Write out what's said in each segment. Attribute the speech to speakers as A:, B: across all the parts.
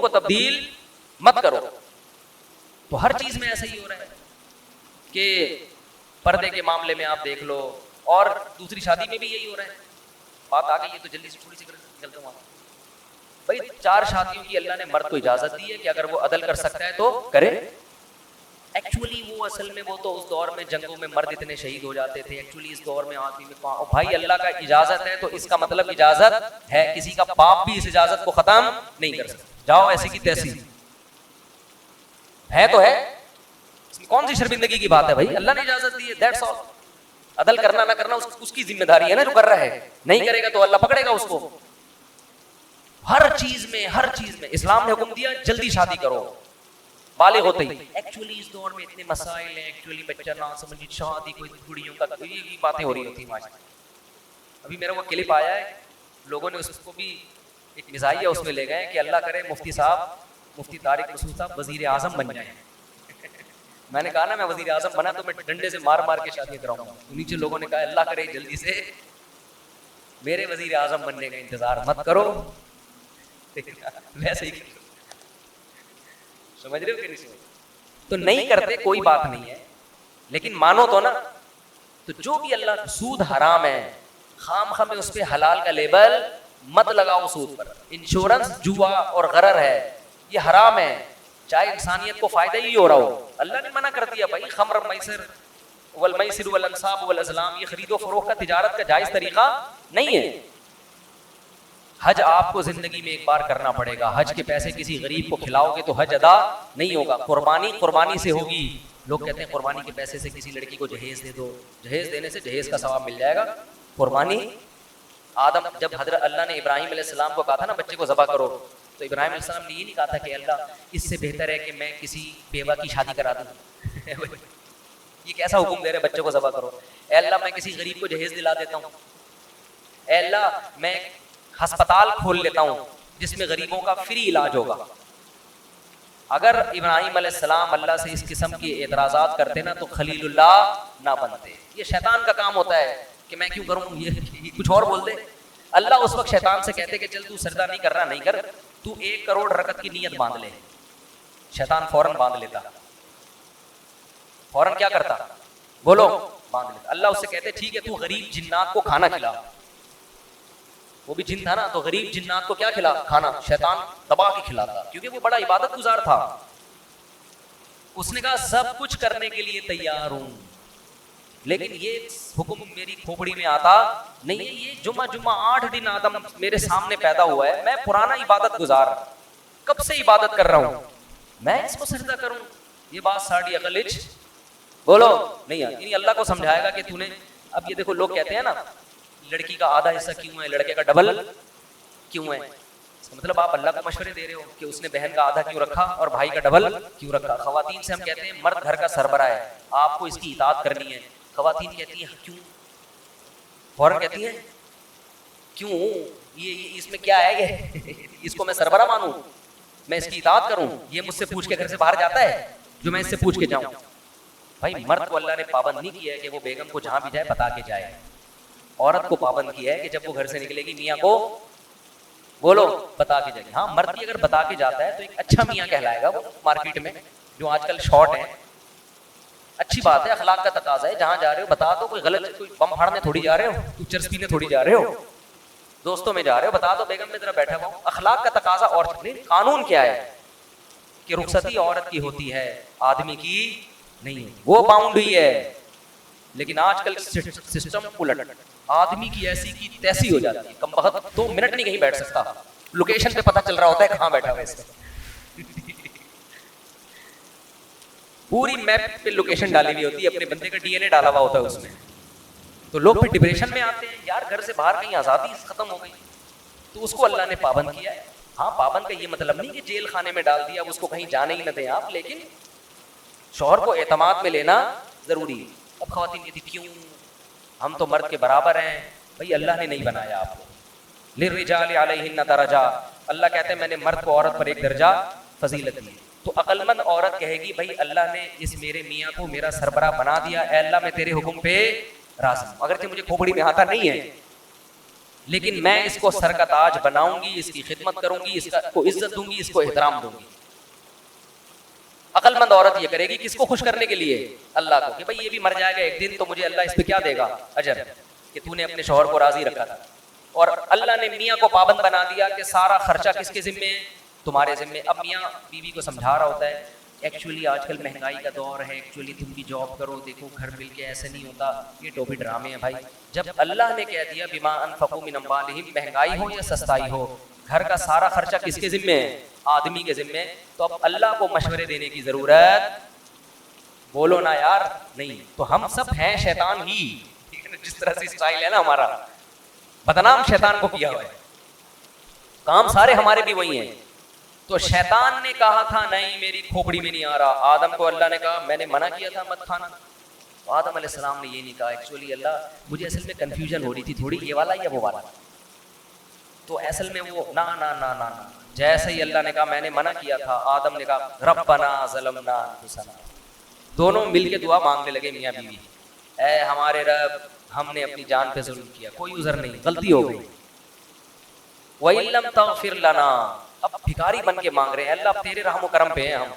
A: کو تبدیل مت کرو. تو ہر چیز میں ایسا ہی ہو رہا ہے کہ پردے کے معاملے میں آپ دیکھ لو, اور دوسری شادی میں بھی یہی ہو رہا ہے. بات آ گئی ہے تو جلدی سے تھوڑی سی نکلتا ہوں. بھائی 4 شادیوں کی اللہ نے مرد کو اجازت دی ہے کہ اگر وہ عدل کر سکتا ہے تو کرے. ایکچولی وہ اصل میں وہ تو اس دور میں جنگوں میں مرد اتنے شہید ہو جاتے تھے. ایکچولی اس دور میں آدمی میں بھائی اللہ کا اجازت ہے تو اس کا مطلب اجازت ہے. کسی کا باپ بھی اس اجازت کو ختم نہیں کر سکتا. جاؤ ایسی کی تیسی ہے تو ہے, اس میں کون سی شرمندگی کی بات ہے بھائی؟ اللہ نے اجازت دی ہے, دیٹس آل. عدل کرنا نہ کرنا اس کی ذمہ داری ہے نا, جو کر رہا ہے. نہیں کرے گا تو اللہ پکڑے گا اس کو. ہر چیز میں اسلام نے حکم دیا جلدی شادی کرو بالغ ہوتے ہی. ایکچولی اس دور میں اتنے مسائل ہیں, ایکچولی بچہ نہ سمجھ شادی کوئی بڑیوں کا یہ باتیں ہو رہی ہوتی ہیں. ابھی میرا وہ کلپ آیا ہے, لوگوں نے اس کو بھی ایک مزاحیہ اس میں لے گئے کہ اللہ کرے مفتی صاحب, مفتی طارق مسعود صاحب وزیر اعظم بن جائیں. میں نے کہا نا میں وزیر اعظم بنا تو میں ڈنڈے سے مار مار کے شادی کراؤں گا. نیچے لوگوں نے کہا اللہ کرے جلدی سے میرے وزیر اعظم بننے کا انتظار مت کرو. ویسے ہی سمجھ رہے ہو کہ نہیں سمجھ؟ تو نہیں کرتے کوئی بات نہیں ہے, لیکن مانو تو نا. تو جو بھی اللہ, سود حرام ہے, خام خام میں اس پہ حلال کا لیبل مت لگاؤ. سود پر انشورنس جوا اور غرر ہے, یہ حرام ہے, چاہے انسانیت کو فائدہ ہی ہو رہا ہو. اللہ نے منع کر دیا بھائی, خمر میسر والمیسر والانصاب والازلام, یہ خرید و فروخت کا تجارت کا جائز طریقہ نہیں ہے. حج آپ کو زندگی میں ایک بار کرنا پڑے گا. حج کے پیسے کسی غریب کو کھلاؤ گے تو حج ادا نہیں ہوگا. قربانی سے ہوگی. لوگ کہتے ہیں قربانی کے پیسے سے کسی لڑکی کو جہیز دے دو, جہیز دینے سے جہیز کا ثواب مل جائے گا. قربانی آدم, جب حضرت اللہ نے ابراہیم علیہ السلام کو کہا تھا نا بچے کو ذبح کرو, تو ابراہیم علیہ السلام نے یہ نہیں کہا تھا کہ اللہ اس سے بہتر ہے کہ میں کسی بیوہ کی شادی کرا دوں. یہ کیسا حکم دے رہے بچے کو ذبح کرو؟ اے اللہ میں کسی غریب کو جہیز دلا دیتا ہوں. اے اللہ میں ہسپتال کھول لیتا ہوں جس میں غریبوں کا فری علاج ہوگا. اگر ابراہیم علیہ السلام اللہ سے اس قسم کے اعتراضات کرتے نا تو خلیل اللہ نہ بنتے. یہ شیطان کا کام ہوتا ہے کہ میں کیوں کروں, یہ کچھ اور بول دے. اللہ اس وقت شیطان سے کہتے کہ چل تو سجدہ نہیں کرنا, نہیں کر, تو 1 کروڑ رکعت کی نیت باندھ لے. شیطان فوراً باندھ لیتا. فوراً کیا کرتا؟ بولو, باندھ لیتا. اللہ اس سے کہتے ٹھیک ہے تو غریب جنات کو کھانا کھلا. وہ بھی جن تھا نا, تو غریب جنات کو کیا کھلا؟ کھانا. شیطان دبا کے کھلاتا کیونکہ وہ بڑا عبادت گزار تھا. اس نے کہا سب کچھ کرنے کے لیے تیار ہوں, لیکن یہ حکم میری کھوپڑی میں آتا نہیں ہے. یہ جمعہ 8 دن آدم میرے سامنے پیدا ہوا ہے, میں پرانا عبادت گزار, کب سے عبادت کر رہا ہوں, میں اس کو سجدہ کروں؟ یہ بات ساڑی عقل بولو نہیں ہے. یعنی اللہ کو سمجھائے گا کہ تو نے, اب یہ دیکھو لوگ کہتے ہیں نا لڑکی کا آدھا حصہ کیوں ہے, لڑکے کا ڈبل کیوں ہے. اس کا مطلب آپ اللہ کو مشورے دے رہے ہو کہ اس نے بہن کا آدھا کیوں رکھا اور بھائی کا ڈبل کیوں رکھا. خواتین سے ہم کہتے ہیں مرد گھر کا سربراہ ہے, آپ کو اس کی اطاعت کرنی ہے. خواتین کہتی ہیں کیوں, فوراً کہتی ہیں کیوں, یہ اس میں کیا ہے, یہ اس کو میں سربراہ مانوں, میں اس کی اطاعت کروں, یہ مجھ سے پوچھ کے گھر سے باہر جاتا ہے جو میں اس سے پوچھ کے جاؤں. بھائی مرد کو اللہ نے پابند نہیں کیا ہے کہ وہ بیگم کو جہاں بھی جائے بتا کے جائے. عورت کو پابند کیا ہے کہ جب وہ گھر سے نکلے گی میاں کو بولو بتا کے جائے. ہاں مرد بھی اگر بتا کے جاتا ہے تو ایک اچھا میاں کہلائے گا وہ مارکیٹ میں, جو آج کل شارٹ ہیں. اچھی بات ہے, اخلاق کا تقاضا ہے, جہاں جا رہے ہو بتا دو. کوئی غلط, کوئی بم پھاڑنے تھوڑی جا رہے ہو, چرس پینے تھوڑی جا رہے ہو, دوستوں میں جا رہے ہو, بتا دو بیگم میں ذرا بیٹھا ہوا ہوں. اخلاق کا تقاضا. اور قانون کیا ہے کہ رخصتی عورت کی ہوتی ہے, آدمی کی نہیں, وہ باؤنڈ ہوئی ہے. لیکن آج کل سسٹم الٹ, آدمی کی ایسی کی تیسی ہو جاتی ہے. کم بخت 2 منٹ نہیں کہیں بیٹھ سکتا, لوکیشن پہ پتہ چل رہا ہوتا ہے کہاں بیٹھا ہوا ہے اس کا. پوری میپ پہ لوکیشن ڈالی ہوئی ہوتی ہے, اپنے بندے کا ڈی این اے ڈالا ہوا ہوتا ہے اس میں. تو لوگ پھر ڈپریشن میں آتے ہیں, یار گھر سے باہر کہیں آزادی ختم ہو گئی. تو اس کو اللہ نے پابند کیا ہے. ہاں پابند کا یہ مطلب نہیں کہ جیل خانے میں ڈال دیا, اس کو کہیں جانے ہی نہ دیں آپ, لیکن شوہر کو اعتماد میں لینا ضروری ہے. اب خواتین کہتی کیوں, ہم تو مرد کے برابر ہیں. بھائی اللہ نے نہیں بنایا آپ کو. للرجال علیہن درجہ, اللہ کہتے ہیں میں نے مرد کو عورت پر ایک درجہ فضیلت دی. تو عقل مند عورت کہے گی بھائی اللہ نے اس میرے میاں کو میرا سربراہ بنا دیا, اے اللہ میں تیرے حکم پہ راضی ہوں, اگرچہ مجھے کھوپڑی میں آتا نہیں ہے, لیکن میں اس کو سر کا تاج بناؤں گی, اس کی خدمت کروں گی, اس کو عزت دوں گی, اس کو احترام دوں گی. عقل مند عورت یہ کرے گی کس کو خوش کرنے کے لیے؟ اللہ کو, کہ بھائی یہ بھی مر جائے گا ایک دن تو مجھے اللہ اس پہ کیا دے گا؟ اجر, کہ تو نے اپنے شوہر کو راضی رکھا تھا. اور اللہ نے میاں کو پابند بنا دیا کہ سارا خرچہ کس کے ذمے ہے؟ تمہارے ذمے. اب میاں بیوی کو سمجھا رہا ہوتا ہے ایکچولی آج کل مہنگائی کا دور ہے, ایکچولی تم بھی جاب کرو, دیکھو گھر مل کے ایسے نہیں ہوتا, یہ ٹوپی ڈرامے ہیں بھائی. جب اللہ نے کہہ دیا بما انفقوا من اموالہم, مہنگائی ہو یا سستائی ہو, گھر کا سارا خرچہ کس کے ذمے ہے؟ آدمی کے ذمے. تو اب اللہ کو مشورے دینے کی ضرورت, بولو نا یار, نہیں. تو ہم سب ہیں شیطان ہی, جس طرح سے اسٹائل ہے نا ہمارا, بدنام شیطان کو کیا ہوا ہے, کام سارے ہمارے بھی وہی ہیں. تو شیطان نے کہا تھا نہیں میری کھوپڑی میں نہیں آ رہا. آدم کو اللہ نے کہا میں نے منع کیا تھا مت کھانا. آدم علیہ السلام نے یہ نہیں کہا ایکچولی اللہ مجھے اصل میں کنفیوژن ہو رہی تھی تھوڑی, یہ والا یا وہ والا. تو اصل میں وہ نا نا نا نا, جیسے ہی اللہ نے کہا میں نے منع کیا تھا, آدم نے کہا ربنا ظلمنا انفسنا. دونوں مل کے دعا مانگنے لگے میاں بیوی, اے ہمارے رب ہم نے اپنی جان پہ ظلم کیا, کوئی عذر نہیں, غلطی ہو گئی. وَإِن لَّمْ تَغْفِرْ لَنَا, اب بھکاری بن کے مانگ رہے ہیں اللہ تیرے رحم و کرم پہ ہیں ہم,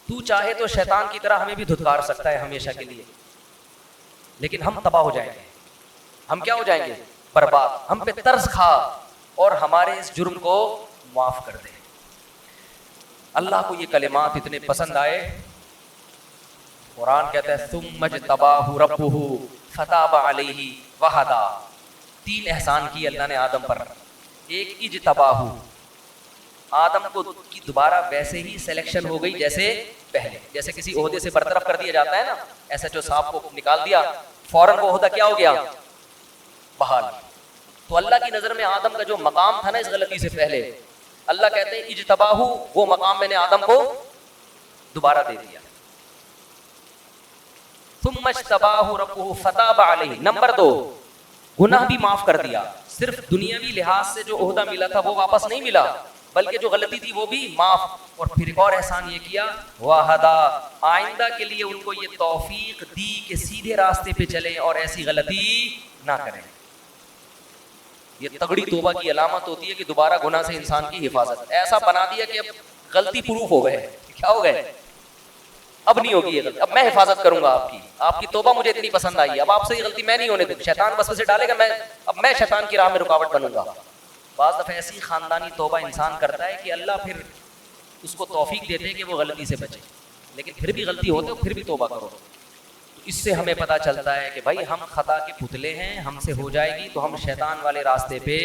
A: تو چاہے تو شیطان کی طرح ہمیں بھی دھتکار سکتا ہے ہمیشہ کے لیے, لیکن ہم تباہ ہو جائیں گے. ہم کیا ہو جائیں گے؟ برباد. ہم پہ ترس کھا اور ہمارے اس جرم کو معاف کر دے. اللہ کو یہ کلمات اتنے پسند آئے, قرآن کہتا ہے ثم اجتباہ ربہ فتاب علیہ وہدی. 3 احسان کی اللہ نے آدم پر. ایک اجتباہ, آدم کو کی دوبارہ ویسے ہی سلیکشن ہو گئی جیسے پہلے, جیسے کسی عہدے سے برطرف کر دیا جاتا ہے نا, ایسا جو صاحب کو نکال دیا فوراً وہ عہدہ کیا ہو گیا؟ بحال. تو اللہ کی نظر میں آدم کا جو مقام تھا نا اس غلطی سے پہلے, اللہ کہتے ہیں اجتباہ, وہ مقام میں نے آدم کو دوبارہ دے دیا. ثم اجتباہ ربہ فتاب علیہ. نمبر 2, گناہ بھی معاف کر دیا. صرف دنیاوی لحاظ سے جو عہدہ ملا تھا وہ واپس نہیں ملا, بلکہ جو غلطی تھی وہ بھی معاف. اور پھر ایک اور احسان یہ کیا, وَهَدَا, آئندہ کے لیے ان کو یہ توفیق دی کہ سیدھے راستے پہ چلیں اور ایسی غلطی نہ کریں. یہ تگڑی توبہ کی علامت ہوتی ہے کہ دوبارہ گناہ سے انسان کی حفاظت. ایسا بنا دیا کہ اب غلطی پروف ہو گئے. کیا ہو گئے؟ اب نہیں ہوگی یہ غلطی, اب میں حفاظت کروں گا آپ کی توبہ مجھے اتنی پسند آئی ہے, اب آپ سے یہ غلطی میں نہیں ہونے دوں. شیطان وسوسے ڈالے گا, اب میں شیطان کی راہ میں رکاوٹ بنوں گا. بعض دفعہ ایسی خاندانی توبہ انسان کرتا ہے کہ اللہ پھر اس کو توفیق دیتے ہیں کہ وہ غلطی سے بچے, لیکن پھر بھی غلطی ہوتے پھر بھی توبہ کرو. تو اس سے ہمیں پتہ چلتا ہے کہ بھائی ہم خطا کے پتلے ہیں, ہم سے ہو جائے گی تو ہم شیطان والے راستے پہ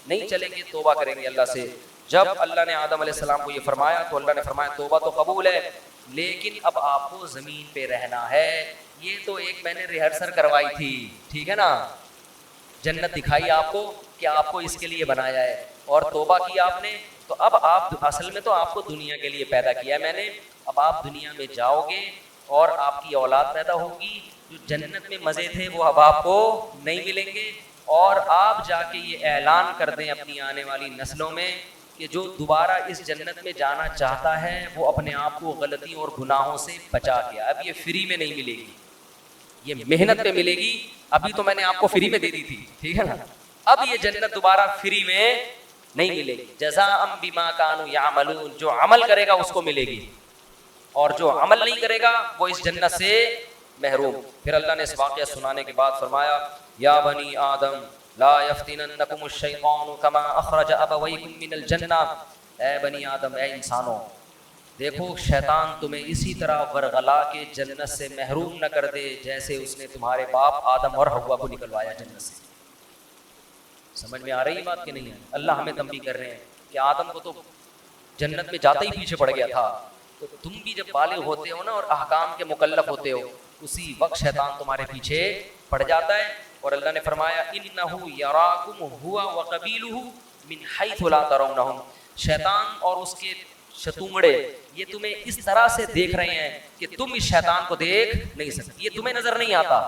A: نہیں چلیں گے, توبہ کریں گے اللہ سے. جب اللہ نے آدم علیہ السلام کو یہ فرمایا تو اللہ نے فرمایا توبہ تو قبول ہے, لیکن اب آپ کو زمین پہ رہنا ہے. یہ تو ایک میں نے ریہرسل کروائی تھی, ٹھیک ہے نا, جنت دکھائی آپ کو کہ آپ کو اس کے لیے بنایا ہے, اور توبہ کی آپ نے, تو اب آپ اصل میں تو آپ کو دنیا کے لیے پیدا کیا ہے میں نے. اب آپ دنیا میں جاؤ گے اور آپ کی اولاد پیدا ہوگی, جو جنت میں مزے تھے وہ اب آپ کو نہیں ملیں گے. اور آپ جا کے یہ اعلان کر دیں اپنی آنے والی نسلوں میں کہ جو دوبارہ اس جنت میں جانا چاہتا ہے وہ اپنے آپ کو غلطیوں اور گناہوں سے بچا کے, اب یہ فری میں نہیں ملے گی, یہ محنت پہ ملے گی. ابھی تو میں نے آپ کو فری میں دے دی تھی, ٹھیک ہے نا, اب یہ جنت دوبارہ فری میں نہیں ملے گی. جزاء بما كانوا يعملون, جو عمل کرے گا اس کو ملے گی, اور جو عمل نہیں کرے گا وہ اس جنت سے محروم. پھر اللہ نے اس واقعہ سنانے کے بعد فرمایا یا بنی آدم لا یفتننکم الشیطان کما اخرج ابویکم من الجنہ. اے بنی آدم, اے انسانوں, دیکھو شیطان تمہیں اسی طرح ورغلا کے جنت سے محروم نہ کر دے جیسے اس نے تمہارے باپ آدم اور حوا کو نکلوایا جنت سے. سمجھ میں آ رہی ہے بات کہ نہیں ہے؟ اللہ ہمیں تنبیہ کر رہے ہیں کہ آدم کو تو جنت میں جاتا ہی پیچھے پڑ گیا تھا, تو تم بھی جب بالغ ہوتے ہو نا اور احکام کے مکلف ہوتے ہو, اسی وقت شیطان تمہارے پیچھے پڑ جاتا ہے. اور اللہ نے فرمایا انہ یراکم ہوا وقبیلہ من حیث لا ترونہم, شیطان اور اس کے شتونگڑے یہ تمہیں اس طرح سے دیکھ رہے ہیں کہ تم اس شیطان کو دیکھ نہیں سکتے, یہ تمہیں نظر نہیں آتا.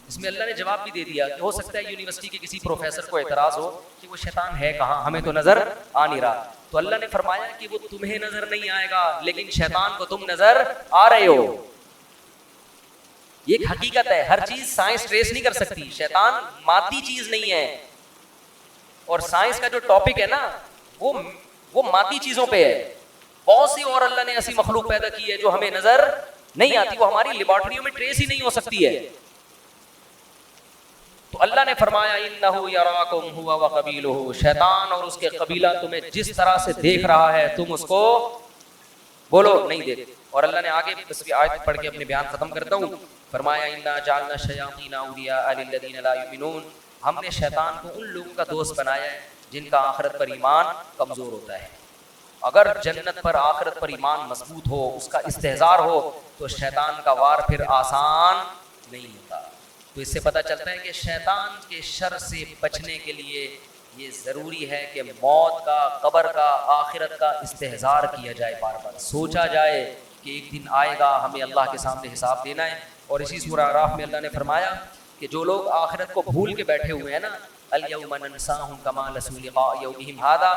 A: اس میں اللہ نے جواب بھی دے دیا کہ ہو سکتا ہے یونیورسٹی کے کسی پروفیسر کو اعتراض ہو کہ وہ شیطان ہے کہاں, ہمیں تو نظر آ نہیں رہا. تو اللہ نے فرمایا کہ وہ تمہیں نظر نہیں آئے گا لیکن شیطان کو تم نظر آ رہے ہو. یہ ایک حقیقت ہے. ہر چیز سائنس ٹریس نہیں کر سکتی. شیطان مادی چیز نہیں ہے, اور سائنس کا جو ٹاپک ہے نا وہ مادی چیزوں پہ ہے. بہت سی اور اللہ نے ایسی مخلوق پیدا کی ہے جو ہمیں نظر نہیں آتی, وہ ہماری لیبارٹریوں میں ٹریس ہی نہیں ہو سکتی ہے. تو اللہ نے فرمایا انہو یراکم ہوا وقبیلہ, شیطان اور اس کے قبیلہ تمہیں جس طرح سے دیکھ رہا ہے تم اس کو بولو نہیں دیکھ. اور اللہ نے آگے بس آیت پڑھ کے اپنے بیان ختم کرتا ہوں. فرمایا انا جعلنا الشیاطین اولیاء للذین لا یؤمنون, ہم نے شیطان کو ان لوگوں کا دوست بنایا ہے جن کا آخرت پر ایمان کمزور ہوتا ہے. اگر جنت پر آخرت پر ایمان مضبوط ہو, اس کا استحضار ہو, تو شیطان کا وار پھر آسان نہیں ہوتا. تو اس سے پتہ چلتا ہے کہ شیطان کے شر سے بچنے کے لیے یہ ضروری ہے کہ موت کا, قبر کا, آخرت کا استحضار کیا جائے, بار بار سوچا جائے کہ ایک دن آئے گا, ہمیں اللہ کے سامنے حساب دینا ہے. اور اسی سورہ اعراف میں اللہ نے فرمایا کہ جو لوگ آخرت کو بھول کے بیٹھے ہوئے ہیں نا, الیوم ننساہم کما نسوا لقاء یومہم ھذا,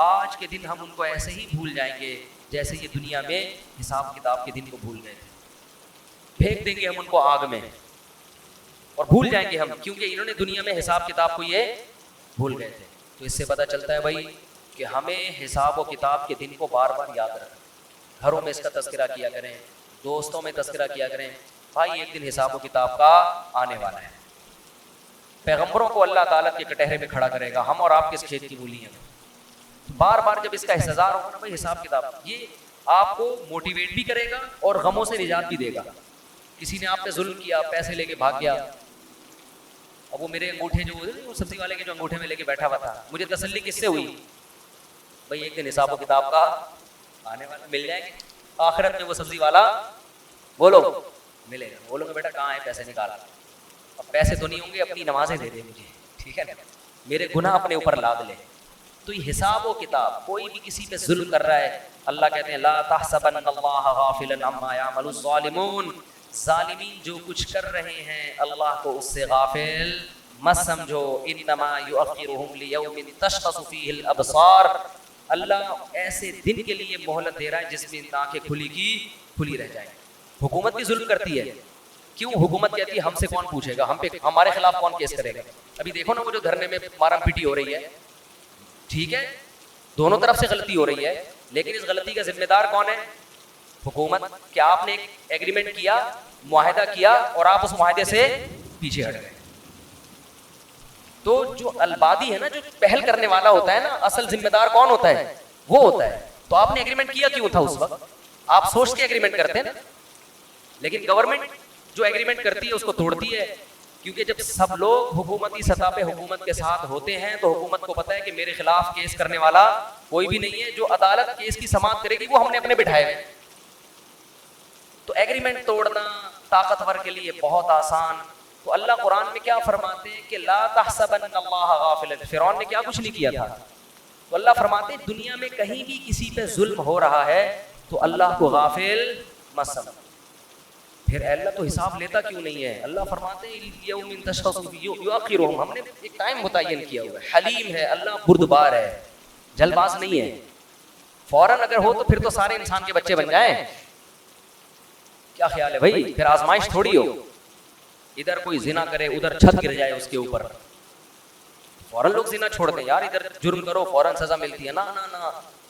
A: آج کے دن ہم ان کو ایسے ہی بھول جائیں گے جیسے یہ دنیا میں حساب کتاب کے دن کو بھول گئے تھے. پھینک دیں گے ہم ان کو آگ میں اور بھول جائیں گے ہم, کیونکہ انہوں نے دنیا میں حساب کتاب کو یہ بھول گئے تھے. تو اس سے پتہ چلتا ہے بھائی کہ ہمیں حساب و کتاب کے دن کو بار بار یاد رکھنا. گھروں میں اس کا تذکرہ کیا کریں, دوستوں میں تذکرہ کیا کریں, بھائی ایک دن حساب و کتاب کا آنے والا ہے. پیغمبروں کو اللہ تعالیٰ کے کٹہرے میں کھڑا کرے گا, ہم اور آپ کس کھیت کی مولی ہیں. بار بار جب اس کا استحضار ہوگا نا بھائی حساب کتاب, یہ آپ کو موٹیویٹ بھی کرے گا اور غموں سے نجات بھی دے گا. کسی نے آپ پہ ظلم کیا, پیسے لے کے بھاگ گیا, اب وہ میرے انگوٹھے جو وہ سبزی والے کے جو انگوٹھے میں لے کے بیٹھا ہوا تھا, مجھے تسلی کس سے ہوئی؟ بھائی ایک دن حساب و کتاب کا آنے والا, مل جائیں گے آخرت میں وہ سبزی والا, بولو ملے گا. بولو کہ بیٹا کہاں ہے پیسے نکالا. اب پیسے تو نہیں ہوں گے, اپنی نمازیں دے دے مجھے, ٹھیک ہے نا, میرے گناہ اپنے اوپر لاد لے. تو یہ حساب و کتاب, کوئی بھی کسی پہ ظلم کر رہا ہے, اللہ کہتے ہیں لا تحسبن اللہ غافلا عما یعمل الظالمون, ظالمین جو کچھ کر رہے ہیں اللہ کو اس سے غافل مت سمجھو. انما یؤخرهم لیوم تشخص فیہ الابصار, اللہ ایسے دن کے لیے مہلت دے رہا ہے جس میں آنکھیں کھلی کی کھلی رہ جائیں. حکومت بھی ظلم کرتی ہے, کیوں؟ حکومت کہتی ہے ہم سے کون پوچھے گا, ہم پہ ہمارے خلاف کون کیس کرے گا. ابھی دیکھو نا وہ جو دھرنے میں مارم پیٹی ہو رہی ہے, ٹھیک ہے دونوں طرف سے غلطی ہو رہی ہے, لیکن اس غلطی کا ذمہ دار کون ہے؟ حکومت. کیا آپ نے ایک ایگریمنٹ کیا, معاہدہ کیا, اور آپ اس معاہدے سے پیچھے ہٹ گئے. تو جو البادی ہے نا, جو پہل کرنے والا ہوتا ہے نا, اصل ذمہ دار کون ہوتا ہے؟ وہ ہوتا ہے. تو آپ نے ایگریمنٹ کیا کیوں تھا اس وقت؟ آپ سوچ کے ایگریمنٹ کرتے ہیں نا, لیکن گورنمنٹ جو ایگریمنٹ کرتی ہے اس کو توڑتی ہے, کیونکہ جب سب لوگ حکومتی سطح پہ حکومت کے ساتھ ہوتے ہیں تو حکومت کو پتہ ہے کہ میرے خلاف کیس کرنے والا کوئی بھی نہیں ہے, جو عدالت کیس کی سماعت کرے گی وہ ہم نے اپنے بٹھائے ہوئے. تو ایگریمنٹ توڑنا طاقتور کے لیے بہت آسان. تو اللہ قرآن میں کیا فرماتے ہیں کہ لا تحسبن اللہ غافلا, فرعون نے کیا کچھ نہیں کیا تھا. تو اللہ فرماتے ہیں دنیا میں کہیں بھی کسی پہ ظلم ہو رہا ہے تو اللہ کو غافل مت سمجھ. پھر اللہ تو حساب لیتا کیوں نہیں ہے؟ اللہ فرماتے ہیں یوم تشخص یؤخرهم, ہم نے ایک ٹائم متعین کیا ہوا ہے. حلیم ہے اللہ, بردبار ہے, جلد باز نہیں ہے. فوراً اگر ہو تو پھر تو سارے انسان کے بچے بن جائیں. کیا خیال ہے بھائی؟ پھر آزمائش تھوڑی ہو, ادھر کوئی زنا کرے ادھر چھت گر جائے اس کے اوپر, فوراً لوگ زنا چھوڑ دیں, یار ادھر جرم کرو فوراً سزا ملتی ہے. نا نا نا,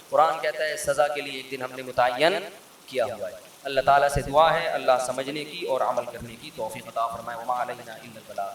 A: قرآن کہتا ہے سزا کے لیے ایک دن ہم نے متعین کیا ہوا ہے. اللہ تعالیٰ سے دعا ہے اللہ سمجھنے کی اور عمل کرنے کی توفیق عطا فرمائے. وما علینا الا البلاغ.